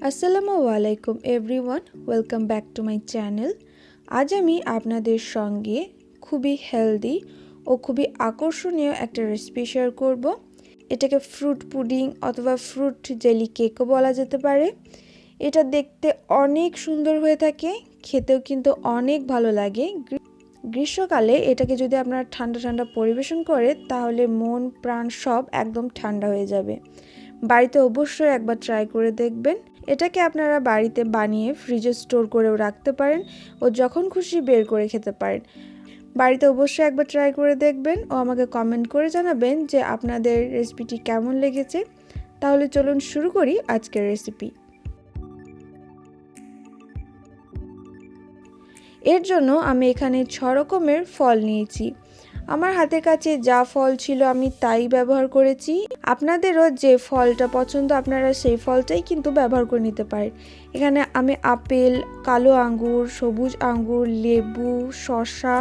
আসসালামু আলাইকুম everyone, welcome back to my channel. আজ আমি আপনাদের সঙ্গে খুবই হেলদি ও খুবই আকর্ষণীয় একটা রেসিপি শেয়ার করব। এটাকে ফ্রুট পুডিং অথবা ফ্রুট জেলি কেকও বলা যেতে পারে। এটা দেখতে অনেক সুন্দর হয়ে থাকে, খেতেও কিন্তু অনেক ভালো লাগে। গ্রীষ্মকালে এটাকে যদি আপনারা ঠান্ডা ঠান্ডা পরিবেশন করে তাহলে মন প্রাণ সব একদম ঠান্ডা হয়ে যাবে। বাড়িতে অবশ্যই একবার ট্রাই করে দেখবেন। এটাকে আপনারা বাড়িতে বানিয়ে ফ্রিজে স্টোর করেও রাখতে পারেন ও যখন খুশি বের করে খেতে পারেন। বাড়িতে অবশ্যই একবার ট্রাই করে দেখবেন ও আমাকে কমেন্ট করে জানাবেন যে আপনাদের রেসিপিটি কেমন লেগেছে। তাহলে চলুন শুরু করি আজকের রেসিপি। এর জন্য আমি এখানে 6 রকমের ফল নিয়েছি। আমার হাতের কাছে যা ফল ছিল আমি তাই ব্যবহার করেছি। আপনাদেরও যে ফলটা পছন্দ আপনারা সেই ফলটাই কিন্তু ব্যবহার করে নিতে পারেন। এখানে আমি আপেল, কালো আঙ্গুর, সবুজ আঙ্গুর, লেবু, শসা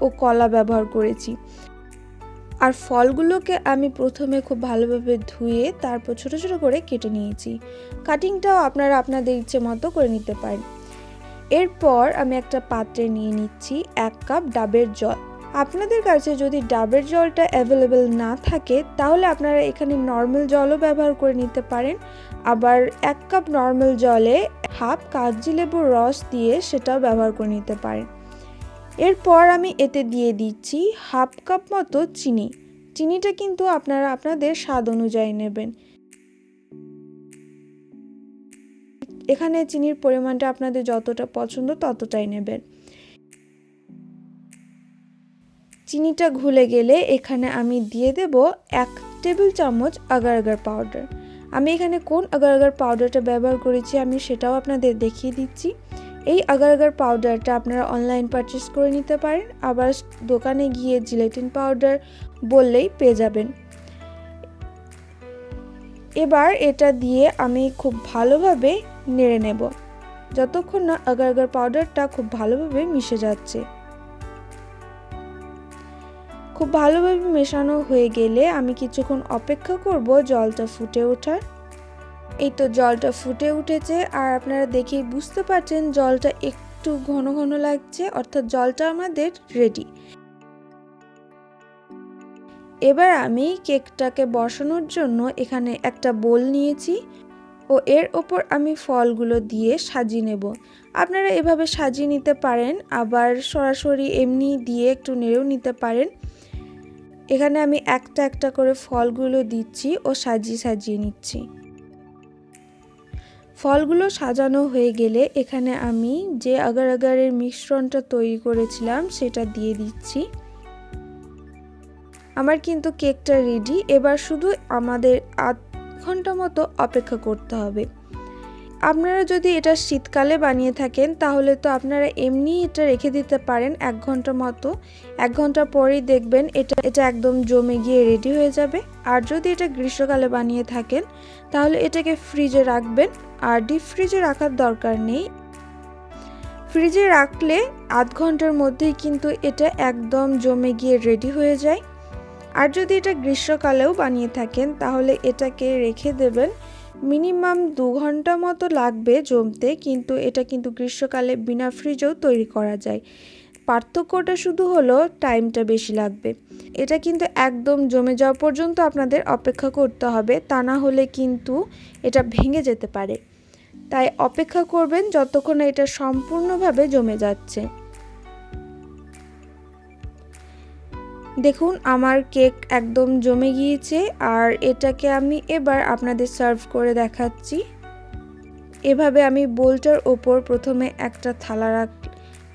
ও কলা ব্যবহার করেছি। আর ফলগুলোকে আমি প্রথমে খুব ভালোভাবে ধুয়ে তারপর ছোট ছোট করে কেটে নিয়েছি। কাটিংটাও আপনারা আপনাদের ইচ্ছে মতো করে নিতে পারেন। এরপর আমি একটা পাত্রে নিয়ে নিচ্ছি 1 কাপ ডাবের জল। আপনাদের কাছে যদি ডাবের জলটা অ্যাভেলেবেল না থাকে তাহলে আপনারা এখানে নর্মাল জলও ব্যবহার করে নিতে পারেন। আবার 1 কাপ নর্মাল জলে হাফ কাগজি লেবুর রস দিয়ে সেটাও ব্যবহার করে নিতে পারেন। এরপর আমি এতে দিয়ে দিচ্ছি হাফ কাপ মতো চিনি। চিনিটা কিন্তু আপনারা আপনাদের স্বাদ অনুযায়ী নেবেন। এখানে চিনির পরিমাণটা আপনাদের যতটা পছন্দ ততটাই নেবেন। চিনিটা ঘুলে গেলে এখানে আমি দিয়ে দেব 1 টেবিল চামচ আগার আগার পাউডার। আমি এখানে কোন আগার আগার পাউডারটা ব্যবহার করেছি আমি সেটাও আপনাদের দেখিয়ে দিচ্ছি। এই আগার আগার পাউডারটা আপনারা অনলাইন পারচেস করে নিতে পারেন, আবার দোকানে গিয়ে জিলেটিন পাউডার বললেই পেয়ে যাবেন। এবার এটা দিয়ে আমি খুব ভালোভাবে নেড়ে নেব যতক্ষণ না আগার আগার পাউডারটা খুব ভালোভাবে মিশে যাচ্ছে। খুব ভালোভাবে মেশানো হয়ে গেলে আমি কিছুক্ষণ অপেক্ষা করব জলটা ফুটে ওঠার। এই তো জলটা ফুটে উঠেছে আর আপনারা দেখেই বুঝতে পারছেন জলটা একটু ঘন ঘন লাগছে, অর্থাৎ জলটা আমাদের রেডি। এবার আমি কেকটাকে বসানোর জন্য এখানে একটা বোল নিয়েছি ও এর ওপর আমি ফলগুলো দিয়ে সাজিয়ে নেব। আপনারা এভাবে সাজিয়ে নিতে পারেন, আবার সরাসরি এমনি দিয়ে একটু নেড়েও নিতে পারেন। এখানে আমি একটা একটা করে ফলগুলো দিচ্ছি ও সাজিয়ে সাজিয়ে নিচ্ছি। ফলগুলো সাজানো হয়ে গেলে এখানে আমি যে আগার আগারের মিশ্রণটা তৈরি করেছিলাম সেটা দিয়ে দিচ্ছি। আমার কিন্তু কেকটা রেডি। এবার শুধু আমাদের আধ ঘন্টা মতো অপেক্ষা করতে হবে। আপনারা যদি এটা শীতকালে বানিয়ে থাকেন তাহলে তো আপনারা এমনি এটা রেখে দিতে পারেন 1 ঘন্টা মতো। 1 ঘন্টা পরেই দেখবেন এটা একদম জমে গিয়ে রেডি হয়ে যাবে। আর যদি এটা গ্রীষ্মকালে বানিয়ে থাকেন তাহলে এটাকে ফ্রিজে রাখবেন, আর ডিপ ফ্রিজে রাখার দরকার নেই। ফ্রিজে রাখলে আধ ঘন্টার মধ্যেই কিন্তু এটা একদম জমে গিয়ে রেডি হয়ে যায়। আর যদি এটা গ্রীষ্মকালেও বানিয়ে থাকেন তাহলে এটাকে রেখে দেবেন মিনিমাম 2 ঘন্টা মতো লাগবে জমতে, কিন্তু এটা কিন্তু গ্রীষ্মকালে বিনা ফ্রিজেও তৈরি করা যায়। পার্থক্যটা শুধু হলো টাইমটা বেশি লাগবে। এটা কিন্তু একদম জমে যাওয়া পর্যন্ত আপনাদের অপেক্ষা করতে হবে, তা না হলে কিন্তু এটা ভেঙে যেতে পারে। তাই অপেক্ষা করবেন যতক্ষণ না এটা সম্পূর্ণভাবে জমে যাচ্ছে। দেখুন আমার কেক একদম জমে গিয়েছে আর এটাকে আমি এবার আপনাদের সার্ভ করে দেখাচ্ছি। এভাবে আমি বোলটার ওপর প্রথমে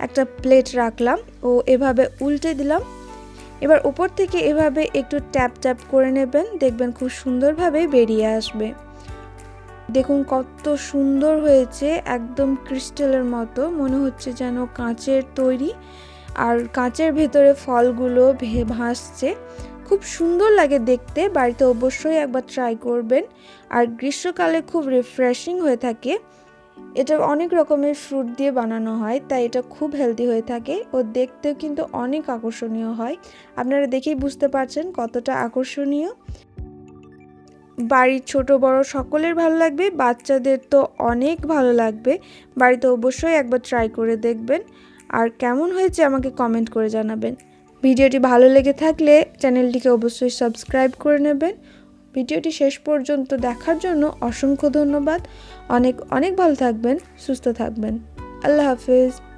একটা প্লেট রাখলাম ও এভাবে উল্টে দিলাম। এবার উপর থেকে এভাবে একটু ট্যাপ ট্যাপ করে নেবেন, দেখবেন খুব সুন্দরভাবে বেরিয়ে আসবে। দেখুন কত সুন্দর হয়েছে, একদম ক্রিস্টালের মতো মনে হচ্ছে যেন কাঁচের তৈরি, আর কাঁচের ভেতরে ফলগুলো ভাসছে। খুব সুন্দর লাগে দেখতে। বাড়িতে অবশ্যই একবার ট্রাই করবেন। আর গ্রীষ্মকালে খুব রিফ্রেশিং হয়ে থাকে। এটা অনেক রকমের ফ্রুট দিয়ে বানানো হয়, তাই এটা খুব হেলদি হয়ে থাকে ও দেখতেও কিন্তু অনেক আকর্ষণীয় হয়। আপনারা দেখেই বুঝতে পারছেন কতটা আকর্ষণীয়। বাড়ির ছোট বড় সকলের ভালো লাগবে, বাচ্চাদের তো অনেক ভালো লাগবে। বাড়িতে অবশ্যই একবার ট্রাই করে দেখবেন, আর কেমন হয়েছে আমাকে কমেন্ট করে জানাবেন। ভিডিওটি ভালো লেগে থাকলে চ্যানেলটিকে অবশ্যই সাবস্ক্রাইব করে নেবেন। ভিডিওটি শেষ পর্যন্ত দেখার জন্য অসংখ্য ধন্যবাদ। অনেক অনেক ভালো থাকবেন, সুস্থ থাকবেন। আল্লাহ হাফেজ।